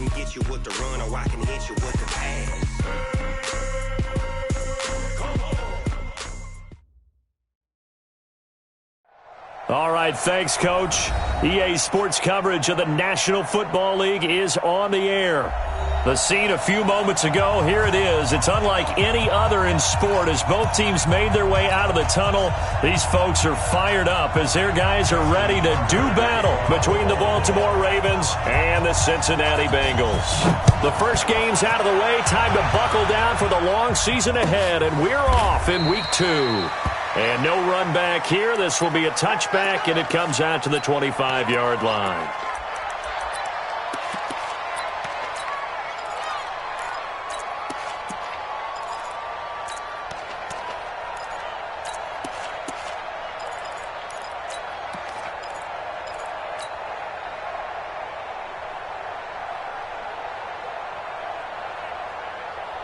can get you with the run, or I can hit you with the pass. All right, thanks, Coach. EA Sports coverage of the National Football League is on the air. The scene a few moments ago, here it is. It's unlike any other in sport as both teams made their way out of the tunnel. These folks are fired up as their guys are ready to do battle between the Baltimore Ravens and the Cincinnati Bengals. The first game's out of the way. Time to buckle down for the long season ahead, and we're off in Week 2. And no run back here. This will be a touchback, and it comes out to the 25-yard line.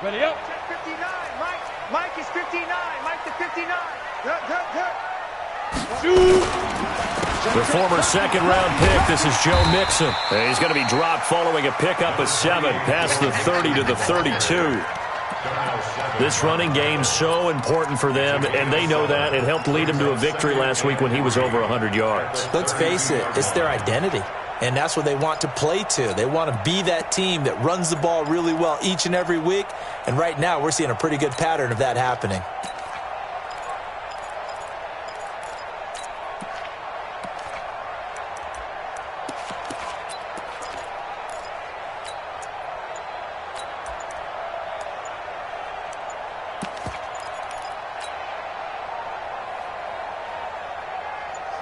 Ready up. 59. Mike is 59. Mike to 59. The former second-round pick, this is Joe Mixon. He's going to be dropped following a pickup of 7, past the 30 to the 32. This running game so important for them, and they know that. It helped lead him to a victory last week when he was over 100 yards. Let's face it, it's their identity, and that's what they want to play to. They want to be that team that runs the ball really well each and every week, and right now we're seeing a pretty good pattern of that happening.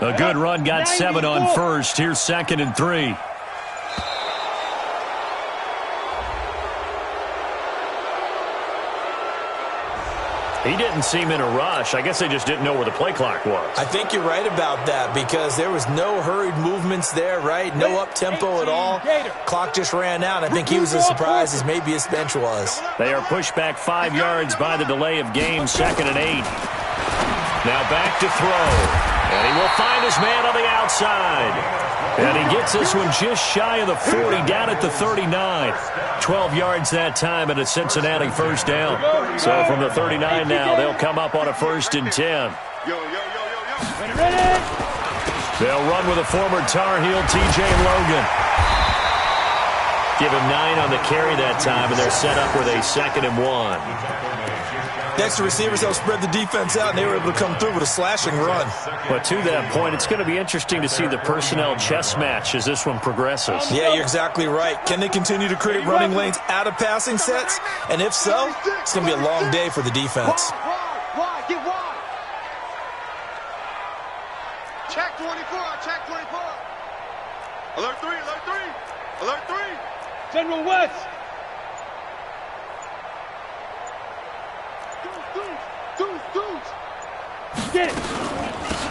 A good run, got 7 on first. Here's 2nd and 3. He didn't seem in a rush. I guess they just didn't know where the play clock was. I think you're right about that because there was no hurried movements there, right? No up-tempo at all. Clock just ran out. I think he was as surprised as maybe his bench was. They are pushed back 5 yards by the delay of game, 2nd and 8. Now back to throw. And he will find his man on the outside. And he gets this one just shy of the 40, down at the 39. 12 yards that time and a Cincinnati first down. So from the 39 now, they'll come up on a 1st and 10. They'll run with a former Tar Heel, T.J. Logan. Give him 9 on the carry that time, and they're set up with a 2nd and 1. Next, the receivers help spread the defense out, and they were able to come through with a slashing run. But to that point, it's going to be interesting to see the personnel chess match as this one progresses. Yeah, you're exactly right. Can they continue to create running lanes out of passing sets? And if so, it's going to be a long day for the defense. Wide, get wide. Check 24, check 24. Alert 3, alert 3, alert 3. General West. Get it.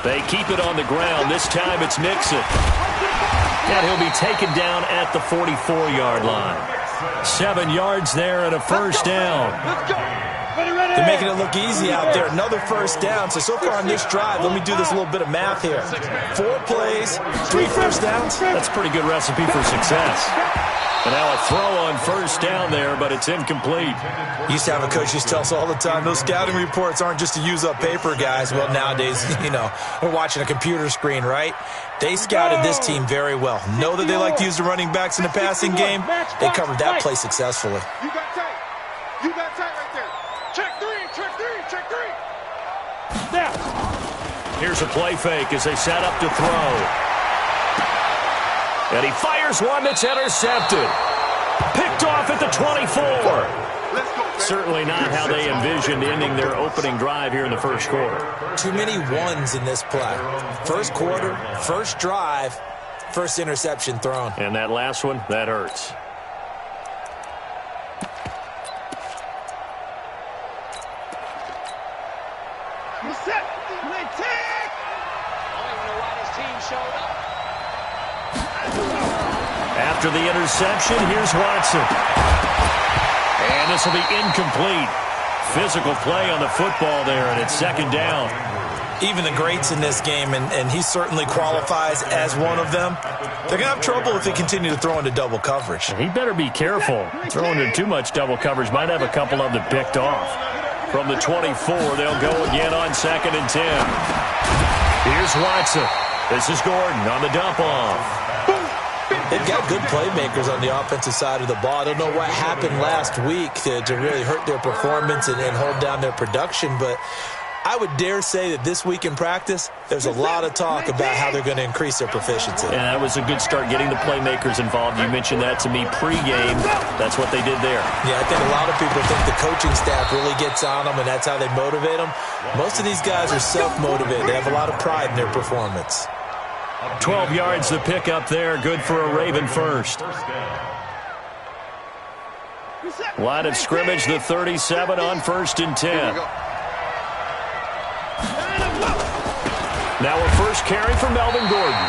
They keep it on the ground. This time it's Mixon. And he'll be taken down at the 44-yard line. 7 yards there and a first down. Let's go. They're making it look easy out there. Another first down. So far on this drive, let me do this little bit of math here. 4 plays, 3 first downs. That's a pretty good recipe for success. And now a throw on first down there, but it's incomplete. Used to have a coach used to tell us all the time, those scouting reports aren't just to use up paper, guys. Well, nowadays, we're watching a computer screen, right? They scouted this team very well. Know that they like to use the running backs in the passing game. They covered that play successfully. You got tight. You got tight right there. Check 3, check 3, check 3. Snap. Here's a play fake as they set up to throw. And he fires one that's intercepted. Picked off at the 24. Let's go. Certainly not how they envisioned ending their opening drive here in the first quarter. Too many ones in this play. First quarter, first drive, first interception thrown. And that last one, that hurts. We're set. We're tag. I don't even know why this team showed up. After the interception, here's Watson. And this will be incomplete. Physical play on the football there, and it's 2nd down. Even the greats in this game, and he certainly qualifies as one of them, They're going to have trouble if they continue to throw into double coverage. He better be careful. Throwing into too much double coverage might have a couple of them picked off. From the 24, they'll go again on 2nd and 10. Here's Watson. This is Gordon on the dump off. They've got good playmakers on the offensive side of the ball. I don't know what happened last week to really hurt their performance and hold down their production, but I would dare say that this week in practice, there's a lot of talk about how they're going to increase their proficiency. And that was a good start, getting the playmakers involved. You mentioned that to me pregame. That's what they did there. Yeah, I think a lot of people think the coaching staff really gets on them, and that's how they motivate them. Most of these guys are self-motivated. They have a lot of pride in their performance. 12 yards to pick up there. Good for a Raven first. Line of scrimmage, the 37 on 1st and 10. Now a first carry for Melvin Gordon.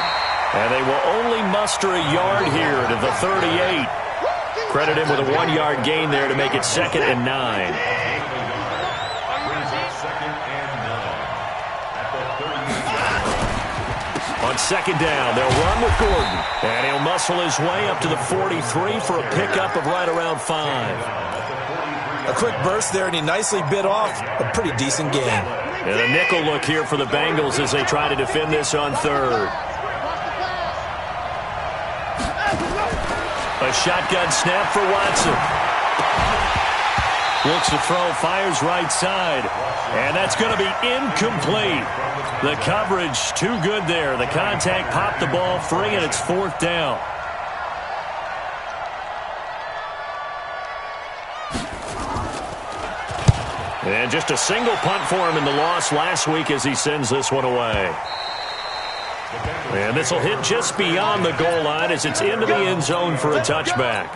And they will only muster a yard here to the 38. Credit him with a 1-yard gain there to make it 2nd and 9. On 2nd down, they'll run with Gordon. And he'll muscle his way up to the 43 for a pickup of right around 5. A quick burst there, and he nicely bit off a pretty decent gain. And a nickel look here for the Bengals as they try to defend this on 3rd. A shotgun snap for Watson. Looks to throw, fires right side. And that's going to be incomplete. The coverage too good there. The contact popped the ball free, and it's 4th down. And just a single punt for him in the loss last week as he sends this one away. And this will hit just beyond the goal line as it's into the end zone for a touchback.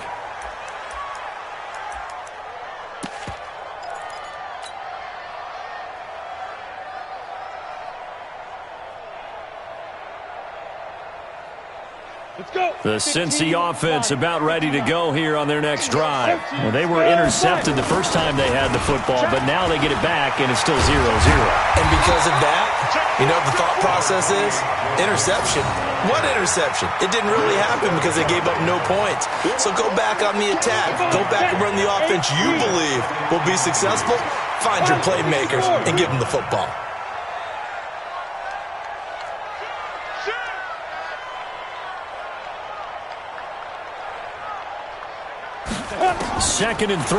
The Cincy offense about ready to go here on their next drive. Well, they were intercepted the first time they had the football, but now they get it back, and it's still 0-0. And because of that, you know what the thought process is? Interception. What interception? It didn't really happen because they gave up no points. So go back on the attack. Go back and run the offense you believe will be successful. Find your playmakers and give them the football. 2nd and 3.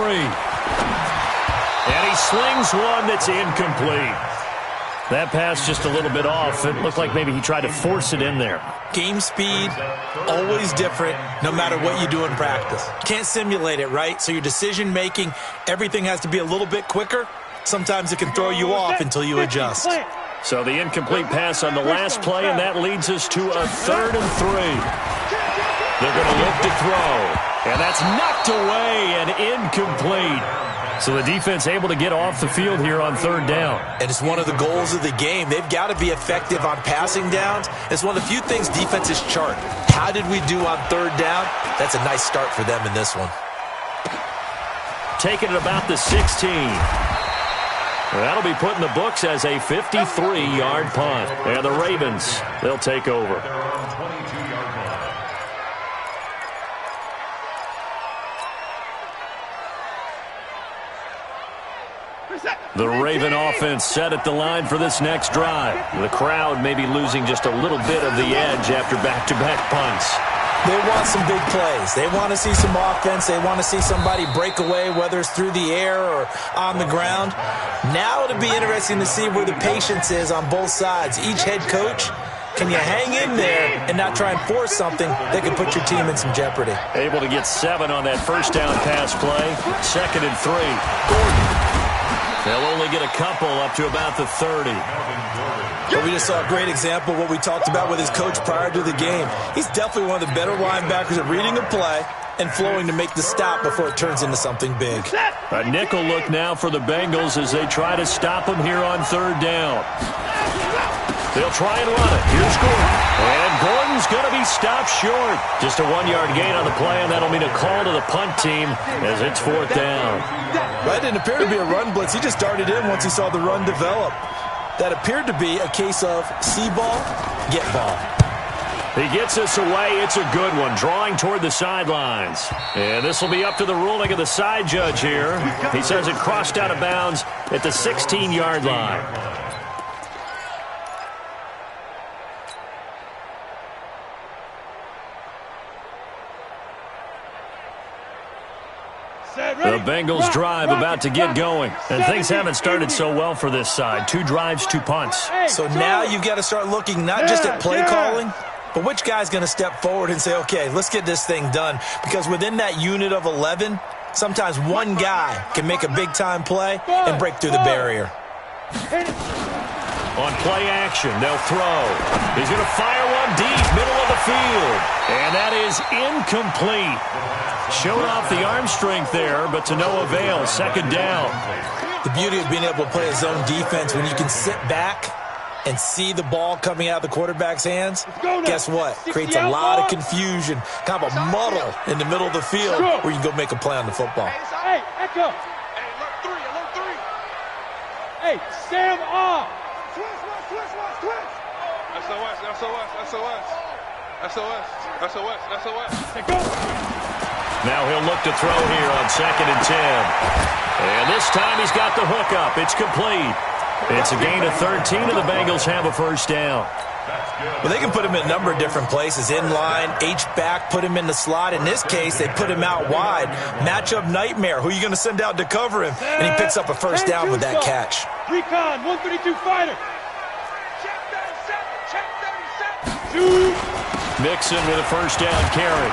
And he slings one that's incomplete. That pass just a little bit off. It looked like maybe he tried to force it in there. Game speed, always different, no matter what you do in practice. You can't simulate it, right? So your decision-making, everything has to be a little bit quicker. Sometimes it can throw you off until you adjust. So the incomplete pass on the last play, and that leads us to a 3rd and 3. They're going to look to throw. And that's knocked away and incomplete. So the defense able to get off the field here on 3rd down. And it's one of the goals of the game. They've got to be effective on passing downs. It's one of the few things defenses chart. How did we do on 3rd down? That's a nice start for them in this one. Taking it about the 16. That'll be put in the books as a 53-yard punt. And the Ravens, they'll take over. The Raven offense set at the line for this next drive. The crowd may be losing just a little bit of the edge after back-to-back punts. They want some big plays. They want to see some offense. They want to see somebody break away, whether it's through the air or on the ground. Now it'll be interesting to see where the patience is on both sides. Each head coach, can you hang in there and not try and force something that could put your team in some jeopardy? Able to get 7 on that first down pass play. 2nd and 3. Gordon. They'll only get a couple up to about the 30. But we just saw a great example of what we talked about with his coach prior to the game. He's definitely one of the better linebackers at reading a play and flowing to make the stop before it turns into something big. A nickel look now for the Bengals as they try to stop him here on 3rd down. They'll try and run it. Here's Gordon. And Gordon's going to be stopped short. Just a 1-yard gain on the play, and that'll mean a call to the punt team as it's 4th down. That didn't appear to be a run blitz. He just darted in once he saw the run develop. That appeared to be a case of see ball, get ball. He gets this away. It's a good one, drawing toward the sidelines. And this will be up to the ruling of the side judge here. He says it crossed out of bounds at the 16-yard line. The Bengals drive about to get going. And things haven't started so well for this side. 2 drives, 2 punts. So now you've got to start looking not just at play calling, but which guy's going to step forward and say, okay, let's get this thing done. Because within that unit of 11, sometimes one guy can make a big-time play and break through the barrier. On play action, they'll throw. He's going to fire one deep, middle of the field. And that is incomplete. Showed off the arm strength there, but to no avail. Second down. The beauty of being able to play a zone defense when you can sit back and see the ball coming out of the quarterback's hands, guess what? Creates a lot of confusion, kind of a muddle in the middle of the field where you can go make a play on the football. Hey, Echo. Hey, alert 3. Hey, Sam off. Switch. SOS. Hey, go. Now he'll look to throw here on 2nd and 10. And this time he's got the hook up. It's complete. It's a gain of 13, and the Bengals have a first down. Well, they can put him in a number of different places. In line, H-back, put him in the slot. In this case, they put him out wide. Matchup nightmare. Who are you going to send out to cover him? And he picks up a first down with that catch. Recon, 132 fighter. Check 37. Mixon with a first down carry.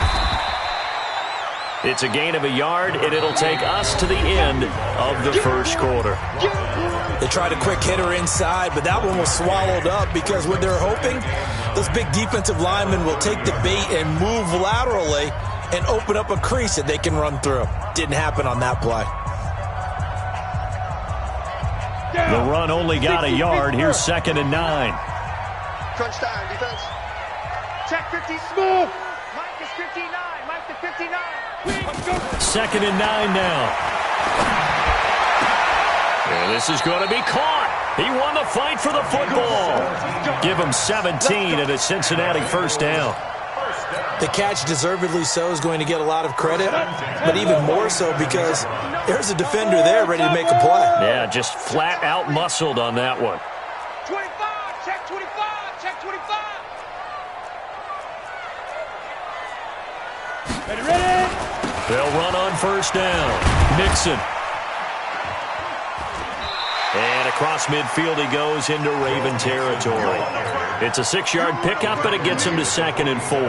It's a gain of a yard, and it'll take us to the end of the first quarter. They tried a quick hitter inside, but that one was swallowed up because what they're hoping, those big defensive linemen will take the bait and move laterally and open up a crease that they can run through. Didn't happen on that play. The run only got a yard. Here's 2nd and 9. Crunch time, defense. Check 50, smooth. Mike is 59. Mike to 59. 2nd and 9 now. And this is going to be caught. He won the fight for the football. Give him 17 and a Cincinnati first down. The catch, deservedly so, is going to get a lot of credit, but even more so because there's a defender there ready to make a play. Yeah, just flat out muscled on that one. 25. Check 25. Check 25. Ready? They'll run on first down. Mixon. And across midfield he goes into Raven territory. It's a 6-yard pickup, but it gets him to 2nd and 4.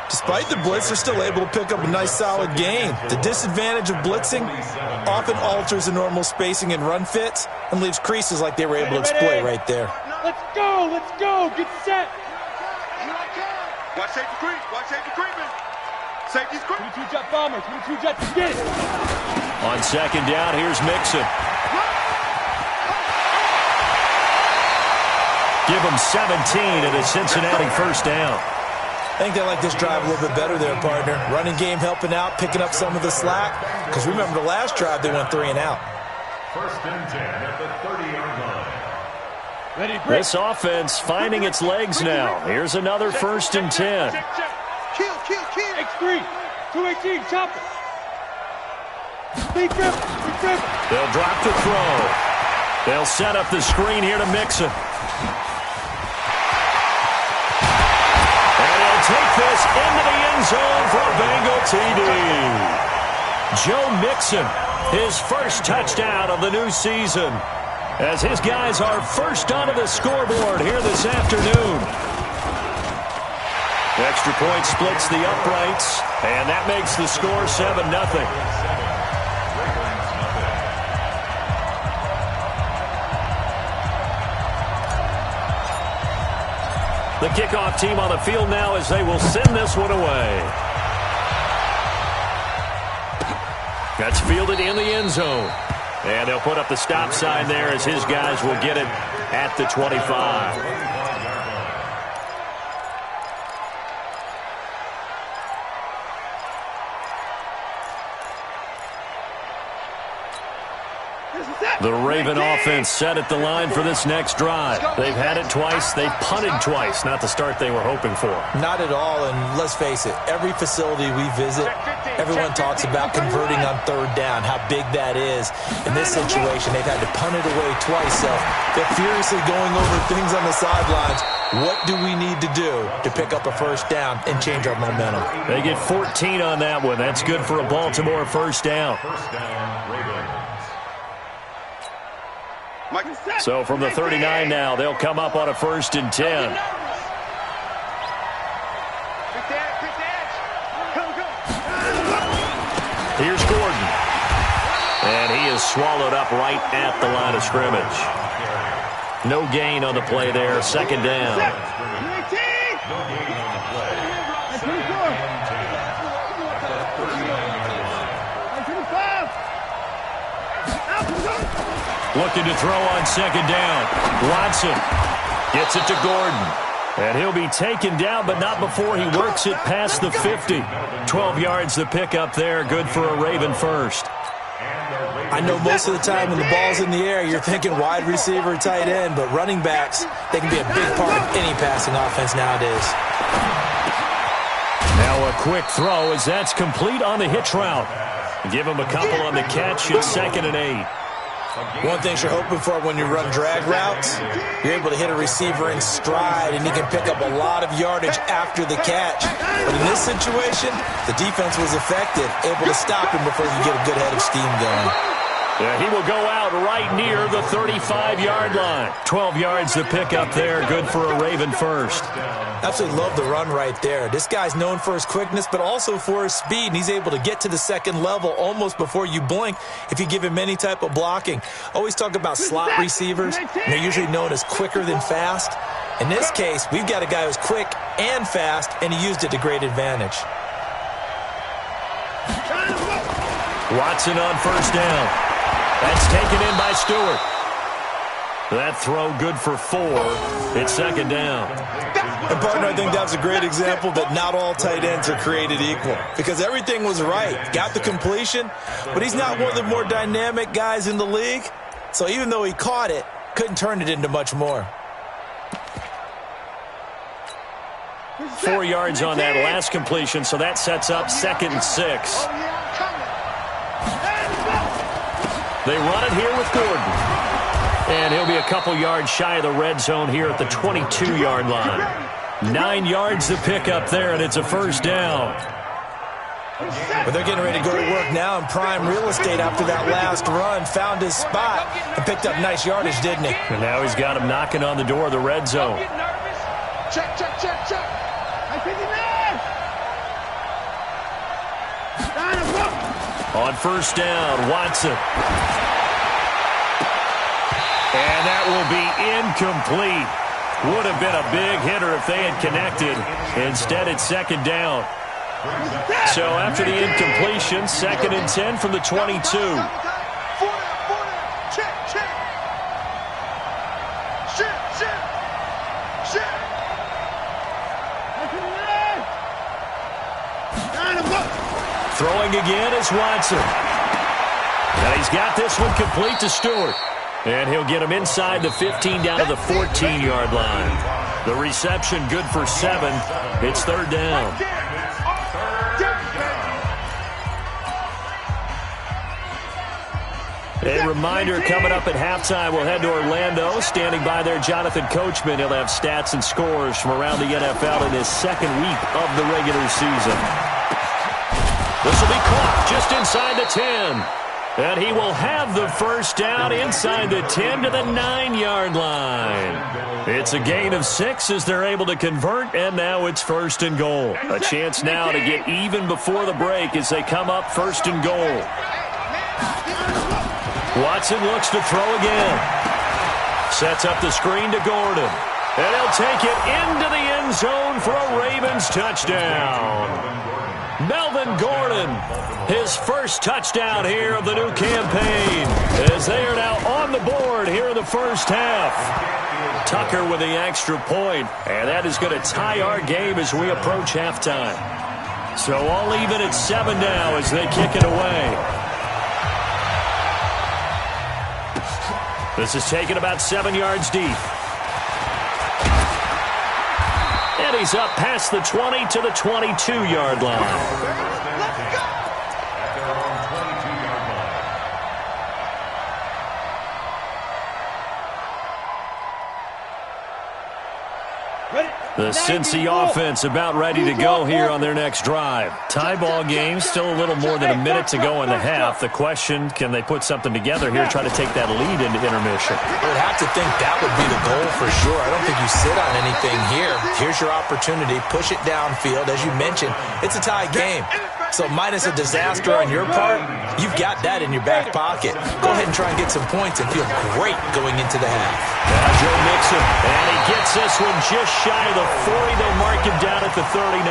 Despite the blitz, they're still able to pick up a nice, solid gain. The disadvantage of blitzing often alters the normal spacing and run fits and leaves creases like they were able to exploit right there. Let's go. Get set. Watch safety creep. Creeping. Safety's creeping. 22 jet bombers. 22 jets. Get it. On 2nd down, here's Mixon. Give him 17 and a Cincinnati first down. I think they like this drive a little bit better there, partner. Running game helping out, picking up some of the slack. Because remember the last drive, they went 3 and out. 1st and 10 at the 30-yard line. Ready, break. This offense finding its legs now. Here's another 1st and 10. Kill. X3. 218. Chopper. Big grip. They'll drop to throw. They'll set up the screen here to Mixon. And he'll take this into the end zone for a Bengal TD. Joe Mixon, his first touchdown of the new season, as his guys are first onto the scoreboard here this afternoon. Extra point splits the uprights, and that makes the score 7-0. The kickoff team on the field now as they will send this one away. That's fielded in the end zone. And they'll put up the stop sign there as his guys will get it at the 25. The Raven offense set at the line for this next drive. They've had it twice. They've punted twice. Not the start they were hoping for. Not at all, and let's face it, every facility we visit, everyone talks about converting on third down, how big that is. In this situation, they've had to punt it away twice, so they're furiously going over things on the sidelines. What do we need to do to pick up a first down and change our momentum? They get 14 on that one. That's good for a Baltimore first down. First down, Ravens. So from the 39 now, they'll come up on a 1st and 10. Here's Gordon. And he is swallowed up right at the line of scrimmage. No gain on the play there. 2nd down. No gain on the play. Looking to throw on 2nd down. Watson gets it to Gordon. And he'll be taken down, but not before he works it past the 50. 12 yards the pickup there. Good for a Raven first. I know most of the time when the ball's in the air, you're thinking wide receiver, tight end, but running backs, they can be a big part of any passing offense nowadays. Now a quick throw as that's complete on the hitch route. Give him a couple on the catch. It's 2nd and 8. One thing you're hoping for when you run drag routes, you're able to hit a receiver in stride, and he can pick up a lot of yardage after the catch. But in this situation, the defense was effective, able to stop him before you get a good head of steam going. Yeah, he will go out right near the 35-yard line. 12 yards to pick up there. Good for a Raven first. Absolutely love the run right there. This guy's known for his quickness, but also for his speed, and he's able to get to the 2nd level almost before you blink if you give him any type of blocking. Always talk about slot receivers, and they're usually known as quicker than fast. In this case, we've got a guy who's quick and fast, and he used it to great advantage. Watson on 1st down. That's taken in by Stewart. That throw good for 4. It's 2nd down. And, partner, I think that was a great example that not all tight ends are created equal, because everything was right. Got the completion, but he's not one of the more dynamic guys in the league. So even though he caught it, couldn't turn it into much more. 4 yards on that last completion, so that sets up 2nd and 6. They run it here with Gordon. And he'll be a couple yards shy of the red zone here at the 22-yard line. 9 yards to pick up there, and it's a 1st down. But they're getting ready to go to work now in prime real estate after that last run. Found his spot and picked up nice yardage, didn't he? And now he's got him knocking on the door of the red zone. Check, check, check, check. On 1st down, Watson. And that will be incomplete. Would have been a big hitter if they had connected. Instead, it's 2nd down. So after the incompletion, 2nd and 10 from the 22. Check, check. Throwing again is Watson. And he's got this one complete to Stewart. And he'll get him inside the 15 down to the 14-yard line. The reception good for 7. It's 3rd down. A reminder, coming up at halftime, we'll head to Orlando. Standing by there, Jonathan Coachman. He'll have stats and scores from around the NFL in his 2nd week of the regular season. This will be caught just inside the 10. And he will have the 1st down inside the 10 to the 9-yard line. It's a gain of 6 as they're able to convert, and now it's 1st and goal. A chance now to get even before the break as they come up 1st and goal. Watson looks to throw again. Sets up the screen to Gordon. And he'll take it into the end zone for a Ravens touchdown. Melvin Gordon, his first touchdown here of the new campaign, as they are now on the board here in the 1st half. Tucker with the extra point, and that is going to tie our game as we approach halftime. So all even at 7 now as they kick it away. This is taken about 7 yards deep. And he's up past the 20 to the 22-yard line. Let's go! At their own 22-yard line. The Cincy offense about ready to go here on their next drive. Tie ball game, still a little more than a minute to go in the half. The question, can they put something together here, try to take that lead into intermission? I would have to think that would be the goal for sure. I don't think you sit on anything here. Here's your opportunity. Push it downfield. As you mentioned, it's a tie game. So minus a disaster on your part, you've got that in your back pocket. Go ahead and try and get some points and feel great going into the half. Now Joe Mixon, and he gets this one just shy of the 40. They'll mark him down at the 39.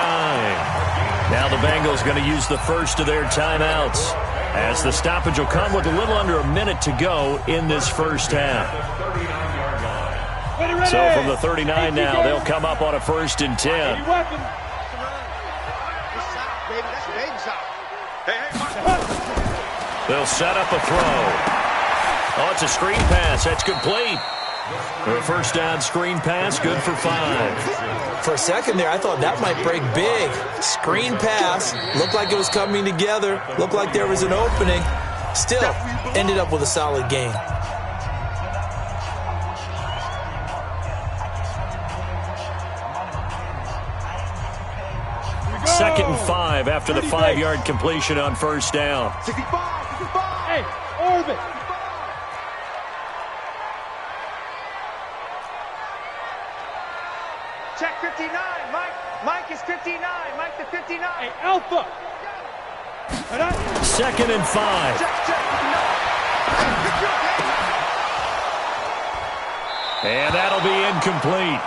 Now the Bengals going to use the first of their timeouts, as the stoppage will come with a little under a minute to go in this first half. So from the 39 now, they'll come up on a 1st and 10. They'll set up a throw. Oh, it's a screen pass. That's complete. A first down screen pass, good for 5. For a second there, I thought that might break big. Screen pass, looked like it was coming together, looked like there was an opening. Still, ended up with a solid gain. Second and 5 after the 5-yard completion on first down. 65. Hey, orbit. Check 59. Mike is 59. Mike the 59. Hey, Alpha. Second and 5. Check. And that'll be incomplete.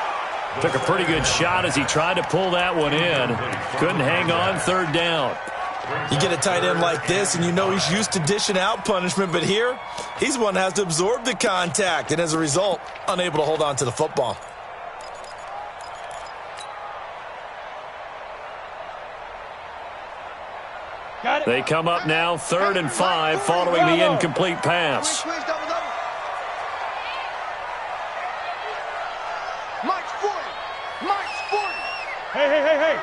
Took a pretty good shot as he tried to pull that one in. Couldn't hang on, 3rd down. You get a tight end like this, and you know he's used to dishing out punishment, but here, he's one that has to absorb the contact, and as a result, unable to hold on to the football. They come up now, 3rd and 5, following the incomplete pass. Mike's 40. Hey.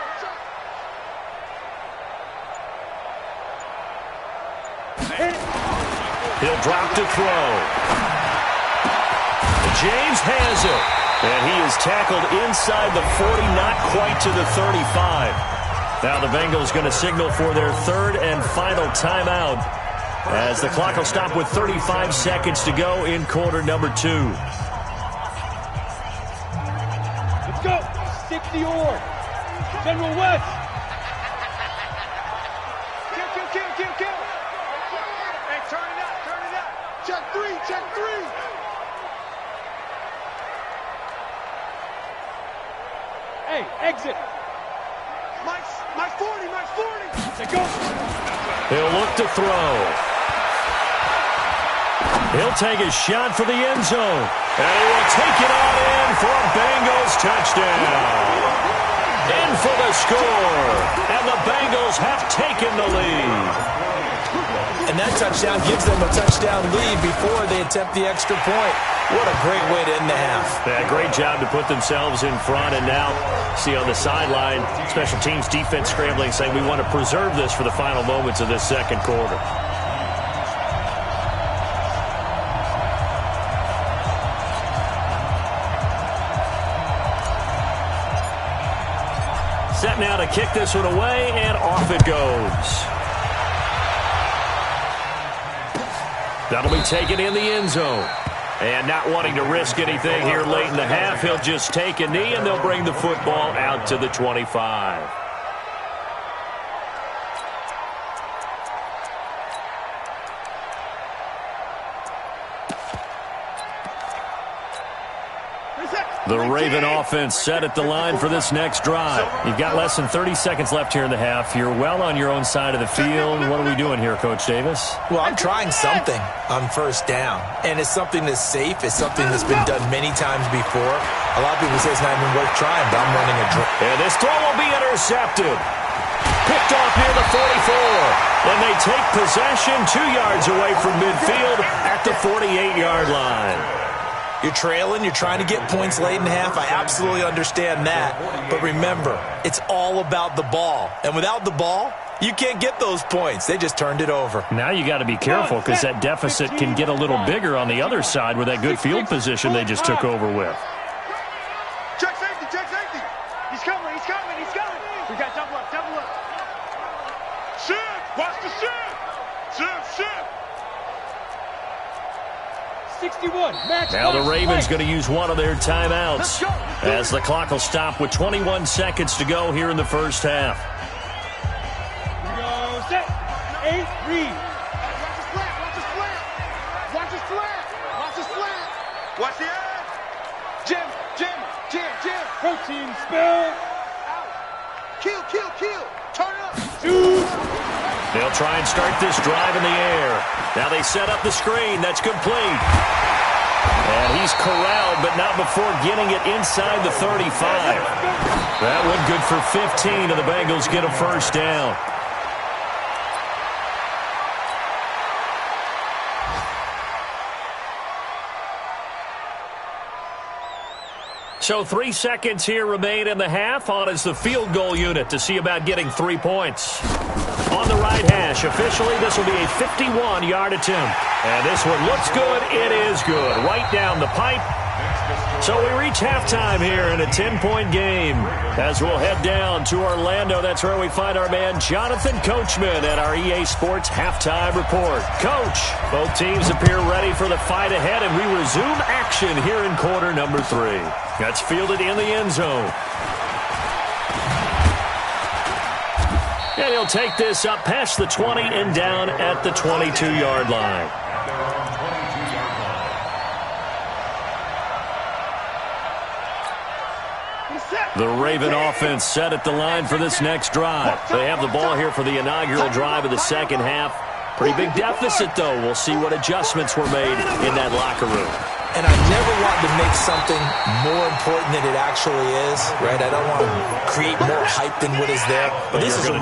He'll drop to throw. James has it. And he is tackled inside the 40, not quite to the 35. Now the Bengals going to signal for their 3rd and final timeout, as the clock will stop with 35 seconds to go in quarter number 2. Let's go. 60 or. General West. Kill. Hey, turn it up. Check 3. Hey, exit. Mike's 40. Let's go. He'll look to throw. He'll take a shot for the end zone. And he will take it on in for a Bengals touchdown. In for the score. And the Bengals have taken the lead. And that touchdown gives them a touchdown lead before they attempt the extra point. What a great way to end the half. Yeah, great job to put themselves in front. And now, see on the sideline, special teams defense scrambling, saying we want to preserve this for the final moments of this second quarter. Set now to kick this one away, and off it goes. That'll be taken in the end zone. And not wanting to risk anything here late in the half, he'll just take a knee, and they'll bring the football out to the 25. The Raven offense set at the line for this next drive. You've got less than 30 seconds left here in the half. You're well on your own side of the field. What are we doing here, Coach Davis? Well, I'm trying something on first down, and it's something that's safe. It's something that's been done many times before. A lot of people say it's not even worth trying, but I'm running a drill. And this throw will be intercepted. Picked picked off near the 44. And they take possession 2 yards away from midfield at the 48-yard line. You're trailing. You're trying to get points late in half. I absolutely understand that. But remember, it's all about the ball. And without the ball, you can't get those points. They just turned it over. Now you got to be careful because that deficit can get a little bigger on the other side with that good field position they just took over with. Check safety, check safety. He's coming, he's coming, he's coming. We got double up, double up. Shift, watch the shift. Shift. 61, match. Now the Ravens going to use one of their timeouts as the clock will stop with 21 seconds to go here in the first half. Set. 8, read. Watch his flat, watch his flat. Watch his flat, watch his flat. Watch the edge. Jim. Protein spill. Out. Kill. Turn up. They'll try and start this drive in the air. Now they set up the screen. That's complete. And he's corralled, but not before getting it inside the 35. That one good for 15, and the Bengals get a first down. So 3 seconds here remain in the half. On is the field goal unit to see about getting 3 points. On the right hash, officially this will be a 51-yard attempt. And this one looks good. It is good. Right down the pipe. So we reach halftime here in a 10-point game. As we'll head down to Orlando, that's where we find our man Jonathan Coachman at our EA Sports Halftime Report. Coach, both teams appear ready for the fight ahead, and we resume action here in quarter number 3. That's fielded in the end zone. And he'll take this up past the 20 and down at the 22-yard line. The Raven offense set at the line for this next drive. They have the ball here for the inaugural drive of the second half. Pretty big deficit, though. We'll see what adjustments were made in that locker room. And I never want to make something more important than it actually is, right? I don't want to create more hype than what is there. But this is I'm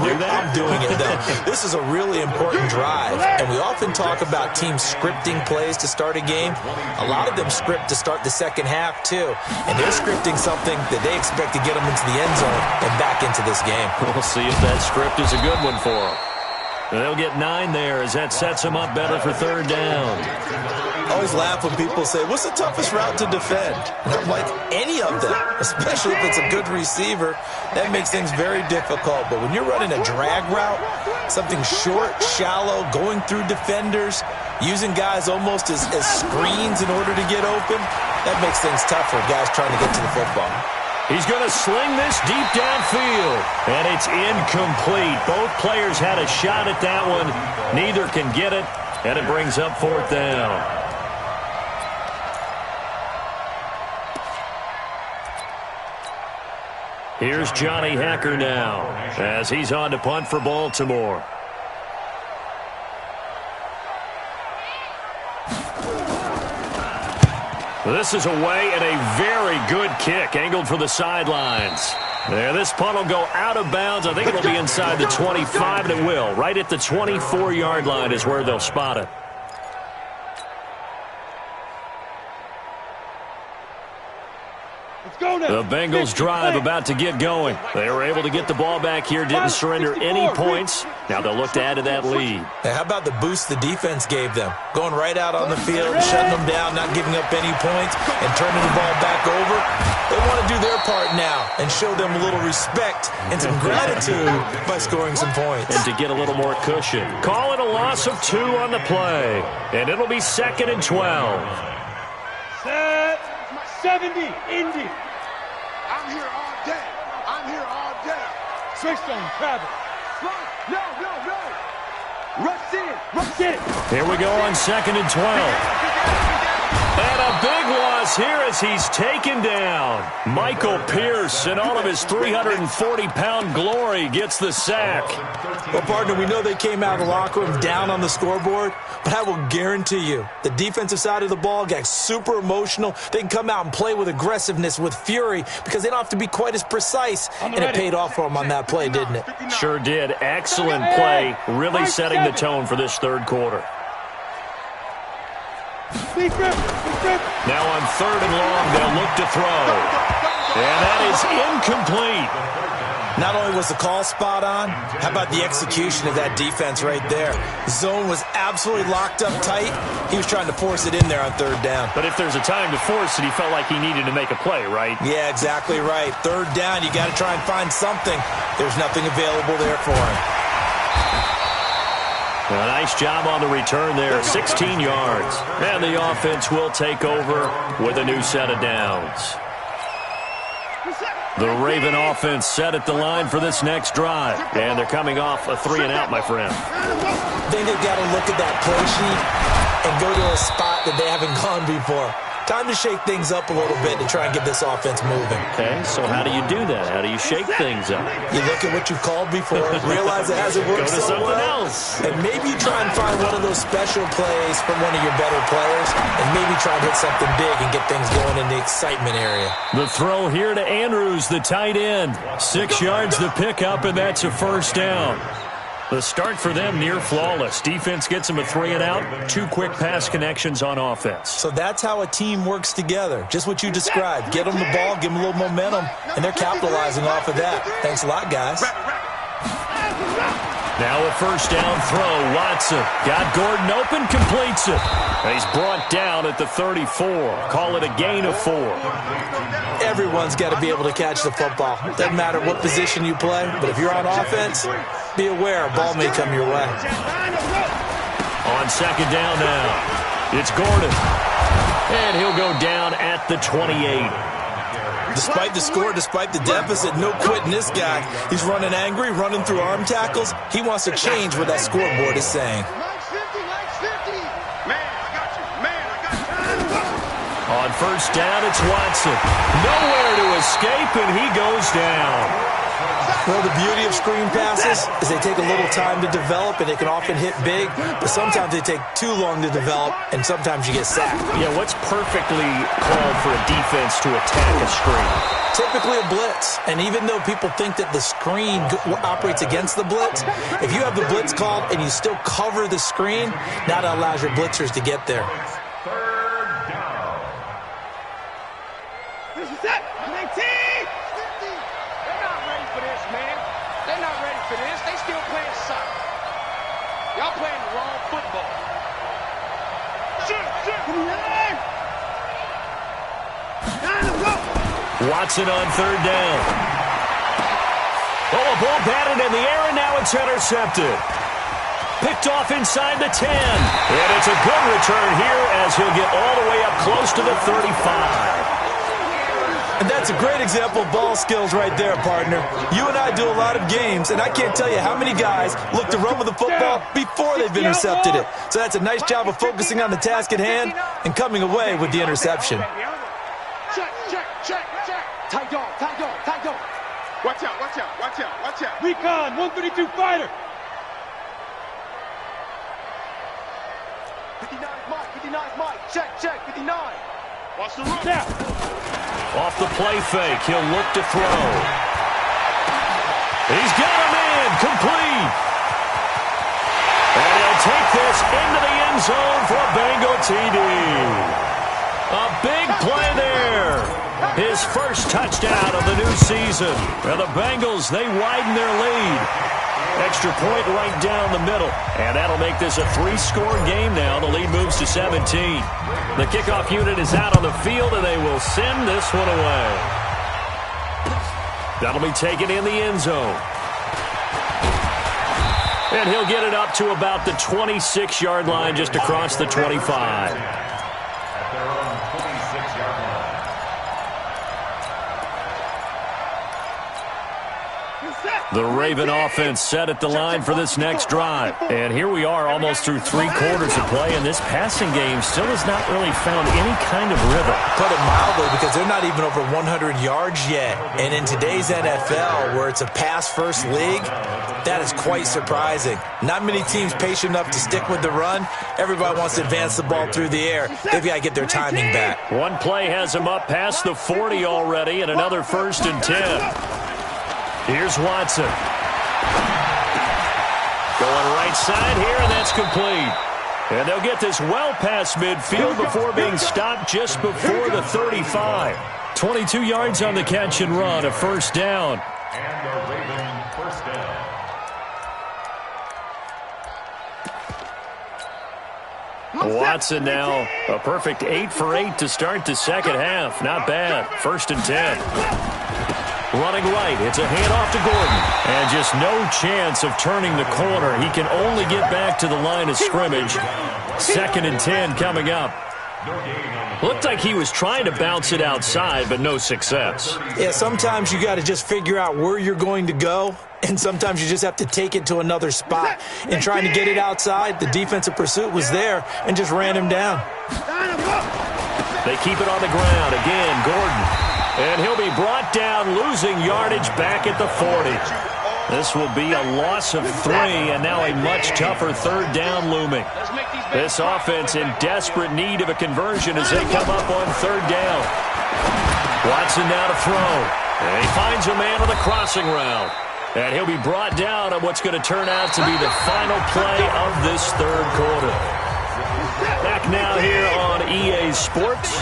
doing it, though. This is a really important drive. And we often talk about teams scripting plays to start a game. A lot of them script to start the second half, too. And they're scripting something that they expect to get them into the end zone and back into this game. We'll see if that script is a good one for them. They'll get 9 there as that sets them up better for third down. I always laugh when people say, what's the toughest route to defend? And I'm like, any of them, especially if it's a good receiver. That makes things very difficult. But when you're running a drag route, something short, shallow, going through defenders, using guys almost as screens in order to get open, that makes things tough for guys trying to get to the football. He's going to sling this deep downfield, and it's incomplete. Both players had a shot at that one. Neither can get it, and it brings up fourth down. Here's Johnny Hacker now as he's on to punt for Baltimore. This is away and a very good kick angled for the sidelines. There, this punt will go out of bounds. I think it'll be inside the 25, and it will. Right at the 24-yard line is where they'll spot it. The Bengals drive about to get going. They were able to get the ball back here, didn't surrender any points. Now they'll look to add to that lead. Hey, how about the boost the defense gave them? Going right out on the field, shutting them down, not giving up any points, and turning the ball back over. They want to do their part now and show them a little respect and some gratitude by scoring some points. And to get a little more cushion. Call it a loss of 2 on the play. And it'll be 2nd and 12. Set. 70, Indy. I'm here all day. I'm here all day. Switch on Travis. No. Rush in. Here we go on 2nd and 12. And a big loss here as he's taken down. Michael Pierce, in all of his 340-pound glory, gets the sack. Well, partner, we know they came out of the locker room down on the scoreboard, but I will guarantee you the defensive side of the ball got super emotional. They can come out and play with aggressiveness, with fury, because they don't have to be quite as precise. And it paid off for them on that play, didn't it? Sure did. Excellent play, really setting the tone for this third quarter. Now on 3rd and long, they'll look to throw. And that is incomplete. Not only was the call spot on, how about the execution of that defense right there? Zone was absolutely locked up tight. He was trying to force it in there on 3rd down. But if there's a time to force it, he felt like he needed to make a play, right? Yeah, exactly right. 3rd down, you got to try and find something. There's nothing available there for him. A nice job on the return there, 16 yards. And the offense will take over with a new set of downs. The Raven offense set at the line for this next drive. And they're coming off a 3-and-out, my friend. I think they've got to look at that play sheet and go to a spot that they haven't gone before. Time to shake things up a little bit to try and get this offense moving. Okay, so how do you do that? How do you shake things up? You look at what you've called before, realize it hasn't worked so well, and maybe you try and find one of those special plays from one of your better players, and maybe try and hit something big and get things going in the excitement area. The throw here to Andrews, the tight end. 6 yards the pickup, and that's a 1st down. The start for them near flawless. Defense gets them a 3-and-out, 2 quick pass connections on offense. So that's how a team works together. Just what you described. Get them the ball, give them a little momentum, and they're capitalizing off of that. Thanks a lot, guys. Now a 1st down throw. Watson got Gordon open, completes it. He's brought down at the 34. Call it a gain of 4. Everyone's got to be able to catch the football. Doesn't matter what position you play, but if you're on offense, be aware a ball may come your way. On 2nd down now, it's Gordon. And he'll go down at the 28. Despite the score, despite the deficit, no quitting this guy. He's running angry, running through arm tackles. He wants to change what that scoreboard is saying. On 1st down, it's Watson. Nowhere to escape, and he goes down. Well, the beauty of screen passes is they take a little time to develop, and they can often hit big, but sometimes they take too long to develop, and sometimes you get sacked. Yeah, what's perfectly called for a defense to attack a screen? Typically a blitz, and even though people think that the screen operates against the blitz, if you have the blitz called and you still cover the screen, that allows your blitzers to get there. 3rd down. This is it. 19. They're not ready for this, man. They're not ready for this. They still playing soccer. Y'all playing the wrong football. Watson on 3rd down. Oh, a ball batted in the air, and now it's intercepted. Picked off inside the 10. And it's a good return here as he'll get all the way up close to the 35. And that's a great example of ball skills right there, partner. You and I do a lot of games, and I can't tell you how many guys look to run with the football before they've intercepted it. So that's a nice job of focusing on the task at hand and coming away with the interception. Check, check, check, check. Tight dog, tight dog, tight dog. Watch out, watch out, watch out, watch out. Recon, 132 fighter. 59's Mike, 59's Mike. Check, check, 59. Watch the run. Now. Off the play fake, he'll look to throw. He's got him in, complete. And he'll take this into the end zone for a Bengal TD. A big play there. His first touchdown of the new season. And the Bengals, they widen their lead. Extra point right down the middle. And that'll make this a 3-score game now. The lead moves to 17. The kickoff unit is out on the field, and they will send this one away. That'll be taken in the end zone. And he'll get it up to about the 26-yard line, just across the 25. At their own 26-yard line. The Raven offense set at the line for this next drive. And here we are almost through 3 quarters of play, and this passing game still has not really found any kind of rhythm. Put it mildly, because they're not even over 100 yards yet. And in today's NFL, where it's a pass-first league, that is quite surprising. Not many teams patient enough to stick with the run. Everybody wants to advance the ball through the air. They've got to get their timing back. One play has him up past the 40 already, and another 1st and 10. Here's Watson. Going right side here, and that's complete. And they'll get this well past midfield before being stopped just before the 35. 22 yards on the catch and run, a 1st down. And the Raven 1st down. Watson now a perfect 8 for 8 to start the second half. Not bad. 1st and 10. Running right, it's a handoff to Gordon. And just no chance of turning the corner. He can only get back to the line of scrimmage. 2nd and 10 coming up. Looked like he was trying to bounce it outside, but no success. Yeah, sometimes you got to just figure out where you're going to go, and sometimes you just have to take it to another spot. In trying to get it outside, the defensive pursuit was there and just ran him down. They keep it on the ground. Again, Gordon. And he'll be brought down, losing yardage back at the 40. This will be a loss of 3, and now a much tougher 3rd down looming. This offense in desperate need of a conversion as they come up on 3rd down. Watson now to throw. And he finds a man on the crossing route. And he'll be brought down on what's going to turn out to be the final play of this 3rd quarter. Back now here on EA Sports.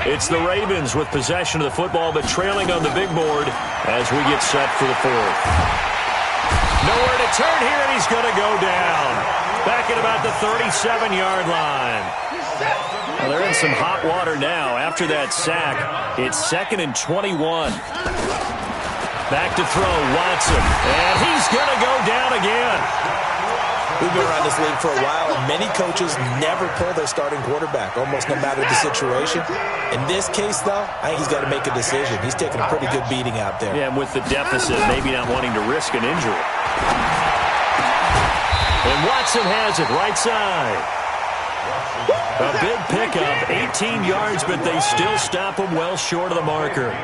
It's the Ravens with possession of the football, but trailing on the big board as we get set for the 4th. Nowhere to turn here, and he's going to go down. Back at about the 37-yard line. Well, they're in some hot water now. After that sack, it's 2nd and 21. Back to throw, Watson. And he's going to go down again. We've been around this league for a while, and many coaches never pull their starting quarterback, almost no matter the situation. In this case, though, I think he's got to make a decision. He's taking a pretty good beating out there. Yeah, and with the deficit, maybe not wanting to risk an injury. And Watson has it right side. A big pickup, 18 yards, but they still stop him well short of the marker.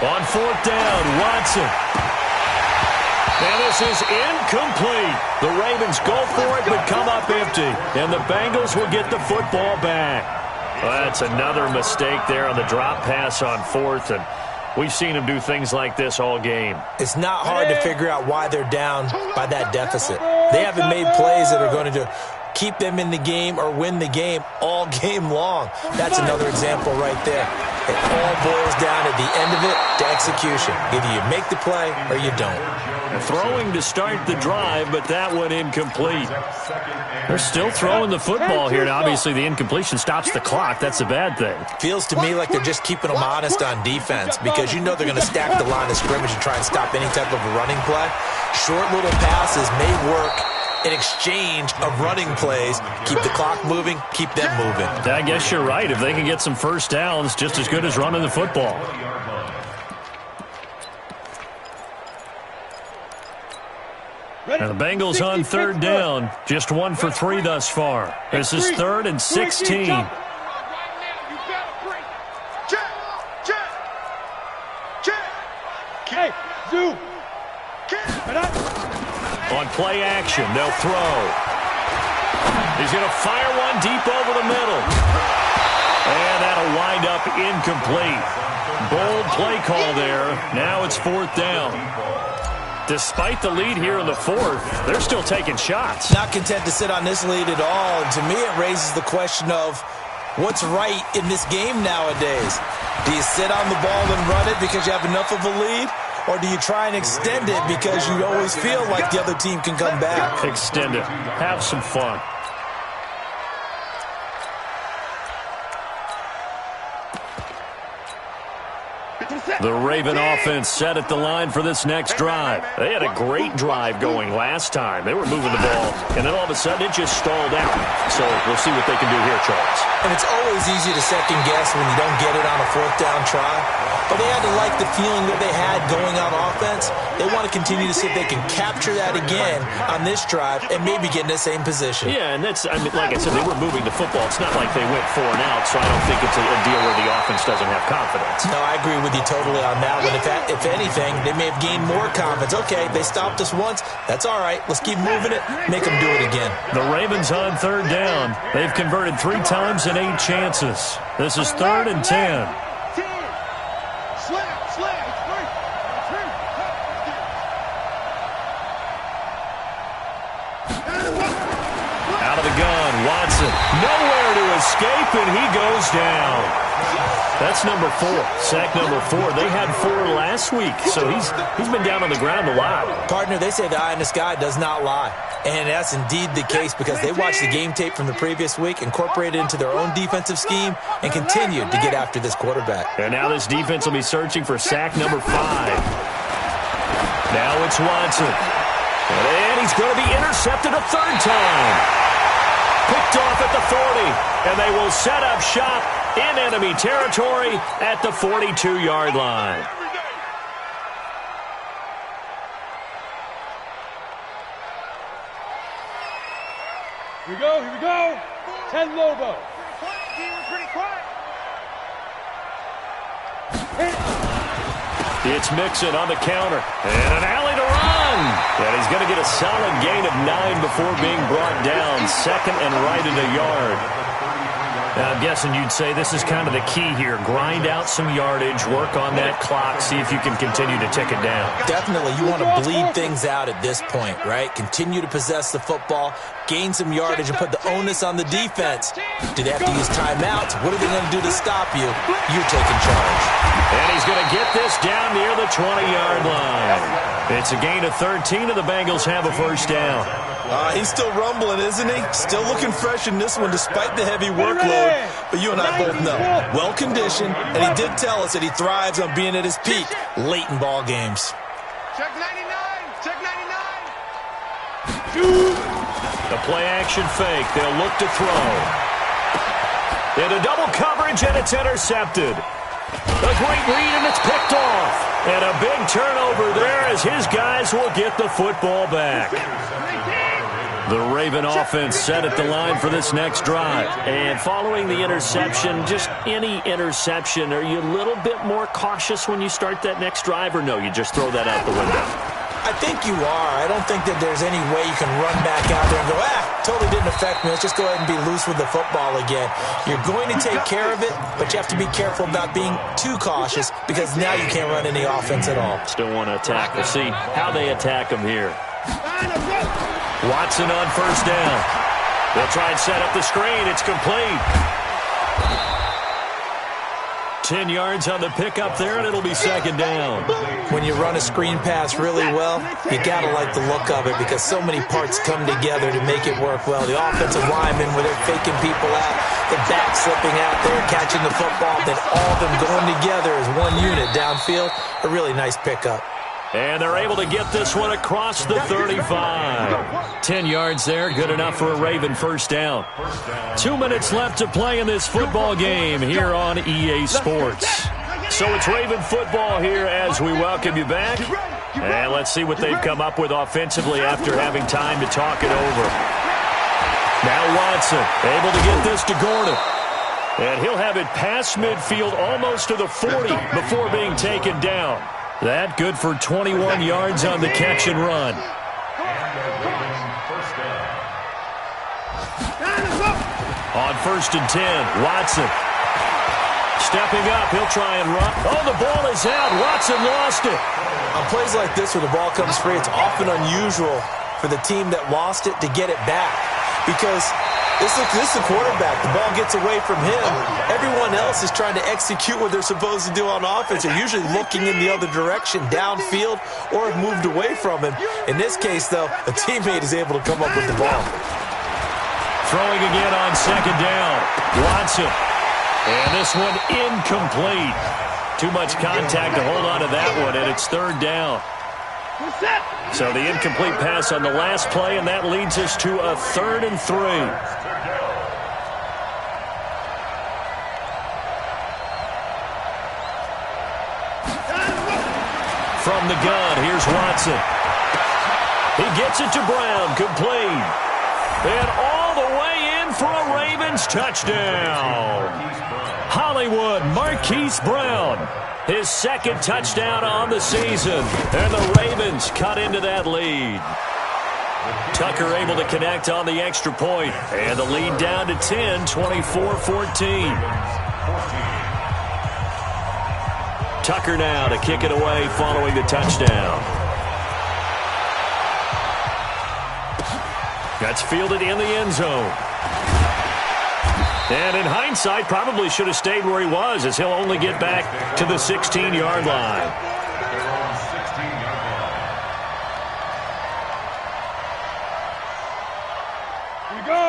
On 4th down, Watson. And this is incomplete. The Ravens go for it, but come up empty. And the Bengals will get the football back. Well, that's another mistake there on the drop pass on 4th. And we've seen them do things like this all game. It's not hard to figure out why they're down by that deficit. They haven't made plays that are going to keep them in the game or win the game all game long. That's another example right there. It all boils down at the end of it to execution. Either you make the play or you don't. Throwing to start the drive, but that one incomplete. They're still throwing the football here. Now, obviously, the incompletion stops the clock. That's a bad thing. Feels to me like they're just keeping them honest on defense because you know they're going to stack the line of scrimmage and try and stop any type of a running play. Short little passes may work in exchange of running plays. Keep the clock moving, keep them moving. I guess you're right. If they can get some 1st downs, just as good as running the football. Now the Bengals on 3rd down. Just 1 for 3 thus far. This is 3rd and 16. On play action, they'll throw. He's going to fire one deep over the middle. And that'll wind up incomplete. Bold play call there. Now it's 4th down. Despite the lead here in the 4th, they're still taking shots. Not content to sit on this lead at all. And to me, it raises the question of what's right in this game nowadays. Do you sit on the ball and run it because you have enough of a lead? Or do you try and extend it because you always feel like the other team can come back? Extend it. Have some fun. Set. The Raven offense set at the line for this next drive. They had a great drive going last time. They were moving the ball, and then all of a sudden it just stalled out. So we'll see what they can do here, Charles. And it's always easy to second guess when you don't get it on a fourth down try. But they had to like the feeling that they had going on offense. They want to continue to see if they can capture that again on this drive and maybe get in the same position. Yeah, and that's, I mean, like I said, they were moving the football. It's not like they went 4 and out, so I don't think it's a deal where the offense doesn't have confidence. No, I agree with you totally on that one. If anything, they may have gained more confidence. Okay, they stopped us once. That's all right. Let's keep moving it. Make them do it again. The Ravens on third down. They've converted 3 times in 8 chances. This is 3rd and 10. Out of the gun, Watson. Nowhere to escape, and he goes down. That's number 4. Sack number 4. They had 4 last week, so he's been down on the ground a lot. Partner, they say the eye in the sky does not lie. And that's indeed the case because they watched the game tape from the previous week, incorporated it into their own defensive scheme, and continued to get after this quarterback. And now this defense will be searching for sack number 5. Now it's Watson. And he's going to be intercepted a 3rd time. Picked off at the 40, and they will set up shop in enemy territory at the 42-yard line. Here we go. 10 Lobo. Pretty quiet. It's Mixon on the counter, and an alley to run. And he's going to get a solid gain of 9 before being brought down. 2nd and right at a yard. Now, I'm guessing you'd say this is kind of the key here. Grind out some yardage, work on that clock, see if you can continue to tick it down. Definitely. You want to bleed things out at this point, right? Continue to possess the football, gain some yardage, and put the onus on the defense. Do they have to use timeouts? What are they going to do to stop you? You're taking charge. And he's going to get this down near the 20-yard line. It's a gain of 13, and the Bengals have a 1st down. He's still rumbling, isn't he? Still looking fresh in this one despite the heavy workload. But you and I both know, well-conditioned, and he did tell us that he thrives on being at his peak late in ball games. Check 99. Check 99. The play-action fake. They'll look to throw. Into double coverage, and it's intercepted. A great read, and it's picked off. And a big turnover there as his guys will get the football back. The Raven offense set at the line for this next drive. And following the interception, just any interception, are you a little bit more cautious when you start that next drive, or no, you just throw that out the window? I think you are. I don't think that there's any way you can run back out there and go, totally didn't affect me. Let's just go ahead and be loose with the football again. You're going to take care of it, but you have to be careful about being too cautious because now you can't run any offense at all. Still want to attack. We'll see how they attack him here. Watson on 1st down. They'll try and set up the screen. It's complete. 10 yards on the pickup there, and it'll be 2nd down. When you run a screen pass really well, you got to like the look of it because so many parts come together to make it work well. The offensive linemen, where they're faking people out, the back slipping out there, catching the football, then all of them going together as one unit downfield. A really nice pickup. And they're able to get this one across the 35. 10 yards there, good enough for a Raven 1st down. 2 minutes left to play in this football game here on EA Sports. So it's Raven football here as we welcome you back. And let's see what they've come up with offensively after having time to talk it over. Now Watson able to get this to Gordon. And he'll have it past midfield almost to the 40 before being taken down. That good for 21 yards on the catch and run. On 1st and 10, Watson. Stepping up, he'll try and run. Oh, the ball is out. Watson lost it. On plays like this where the ball comes free, it's often unusual for the team that lost it to get it back. Because this is the quarterback. The ball gets away from him. Everyone else is trying to execute what they're supposed to do on offense. They're usually looking in the other direction, downfield, or have moved away from him. In this case, though, a teammate is able to come up with the ball. Throwing again on 2nd down. Watson. And this one incomplete. too much contact to hold on to that one, and it's third down. So the incomplete pass on the last play, and that leads us to a 3rd and 3. From the gun, here's Watson. He gets it to Brown, complete. And all the way in for a Ravens touchdown. Hollywood Marquise Brown, his 2nd touchdown on the season. And the Ravens cut into that lead. Tucker able to connect on the extra point. And the lead down to 10, 24-14. Tucker now to kick it away following the touchdown. That's fielded in the end zone. And in hindsight, probably should have stayed where he was, as he'll only get back to the 16-yard line.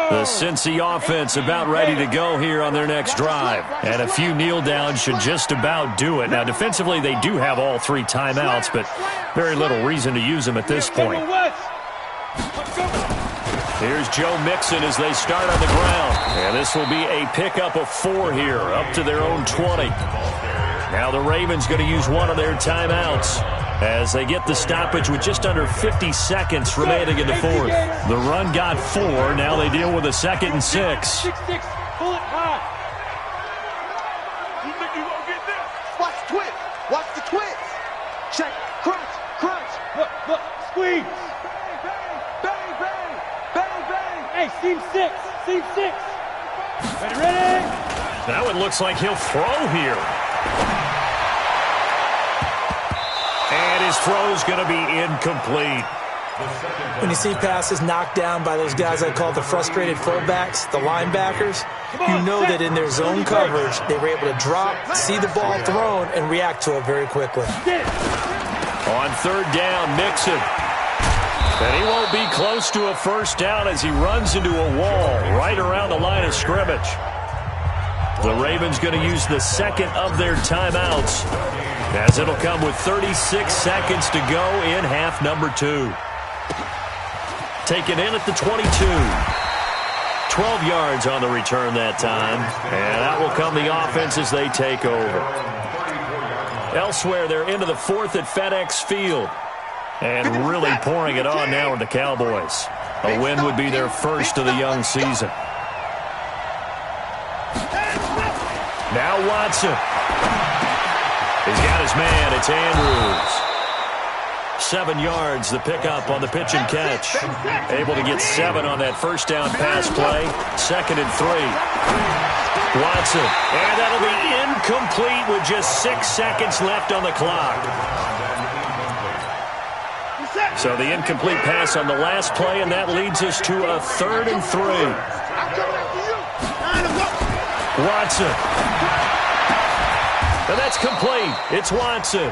The Cincy offense about ready to go here on their next drive. And a few kneel downs should just about do it. Now, defensively, they do have all 3 timeouts, but very little reason to use them at this point. Here's Joe Mixon as they start on the ground. And this will be a pickup of 4 here, up to their own 20. Now the Ravens going to use one of their timeouts as they get the stoppage with just under 50 seconds remaining in the 4th. The run got 4. Now they deal with a 2nd and 6. Pull it high. You think you're going to get this? Watch the twist. Watch the twist. Check. Crunch. Crunch. Look. Squeeze. Bang, bang. Bang, bang. Hey, seam 6. Seam 6. Ready? That one looks like he'll throw here. And his throw's going to be incomplete. When you see passes knocked down by those guys I call the frustrated fullbacks, the linebackers, you know that in their zone coverage, they were able to drop, see the ball thrown, and react to it very quickly. On 3rd down, Mixon. And he won't be close to a 1st down as he runs into a wall right around the line of scrimmage. The Ravens going to use the 2nd of their timeouts, as it'll come with 36 seconds to go in half number 2. Taken in at the 22. 12 yards on the return that time. And out will come the offense as they take over. Elsewhere, they're into the 4th at FedEx Field. And really pouring it on now with the Cowboys. A win would be their 1st of the young season. Now Watson. He's got his man. It's Andrews. 7 yards, the pickup on the pitch and catch. Able to get 7 on that 1st down pass play. 2nd and 3. Watson. And that'll be incomplete with just 6 seconds left on the clock. So the incomplete pass on the last play, and that leads us to a 3rd and 3. Watson. And that's complete. It's Watson.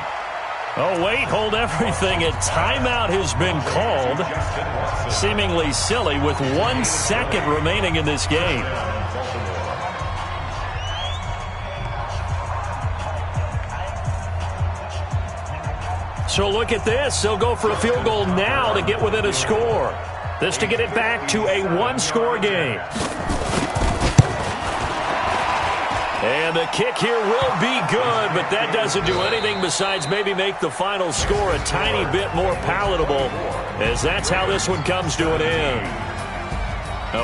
Oh, wait, hold everything. A timeout has been called. Seemingly silly with 1 second remaining in this game. So look at this. They'll go for a field goal now to get within a score. This to get it back to a 1-score game. And the kick here will be good, but that doesn't do anything besides maybe make the final score a tiny bit more palatable, as that's how this one comes to an end.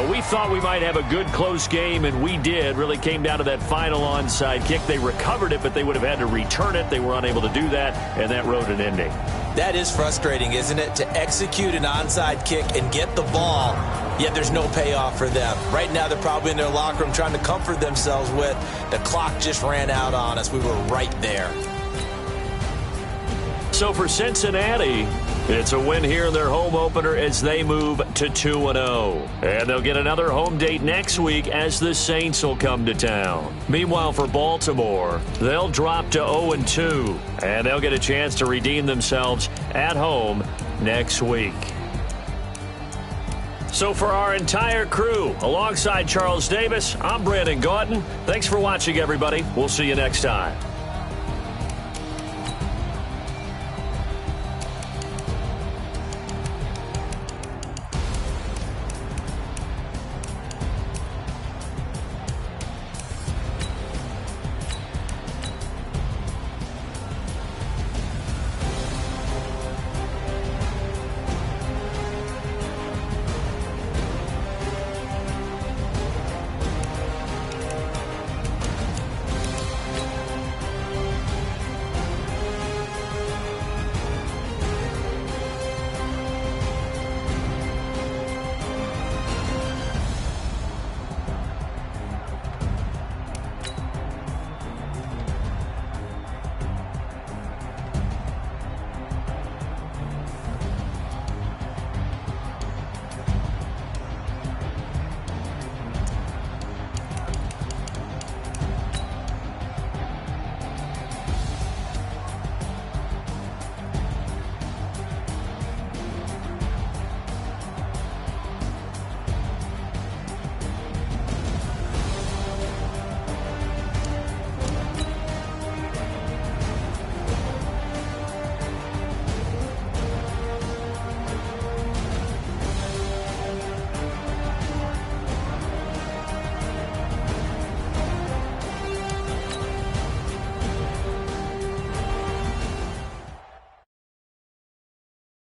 We thought we might have a good close game, and we did. Really came down to that final onside kick. They recovered it, but they would have had to return it. They were unable to do that, and that wrote an ending. That is frustrating, isn't it? To execute an onside kick and get the ball, yet there's no payoff for them. Right now, they're probably in their locker room trying to comfort themselves with, the clock just ran out on us. We were right there. So for Cincinnati, it's a win here in their home opener as they move to 2-0. And they'll get another home date next week as the Saints will come to town. Meanwhile, for Baltimore, they'll drop to 0-2. And they'll get a chance to redeem themselves at home next week. So for our entire crew, alongside Charles Davis, I'm Brandon Gautin. Thanks for watching, everybody. We'll see you next time.